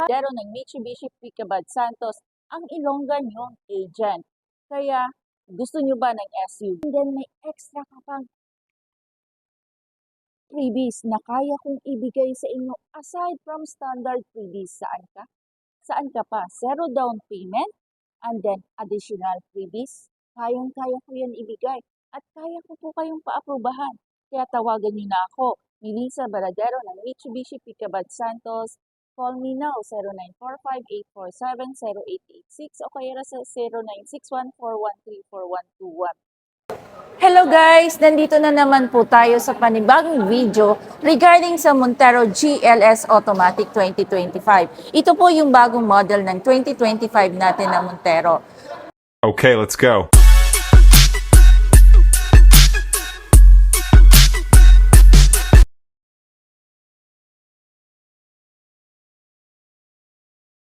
Pero ng Mitsubishi Picabad Santos, ang Ilongga yung agent. Kaya gusto nyo ba ng SUV? And then may extra ka pang freebies na kaya kong ibigay sa inyo aside from standard freebies. Saan ka? Saan ka pa? Zero down payment and then additional freebies. Kayang-kaya ko yan ibigay at kaya ko po kayong paaprubahan. Kaya tawagan niyo na ako, Melissa Baladero ng Mitsubishi Picabad Santos. Call me now 0945-847-0886 o kaya sa 0961-413-4121. Hello guys! Nandito na naman po tayo sa panibagong video regarding sa Montero GLS Automatic 2025. Ito po yung bagong model ng 2025 natin na Montero. Okay, let's go.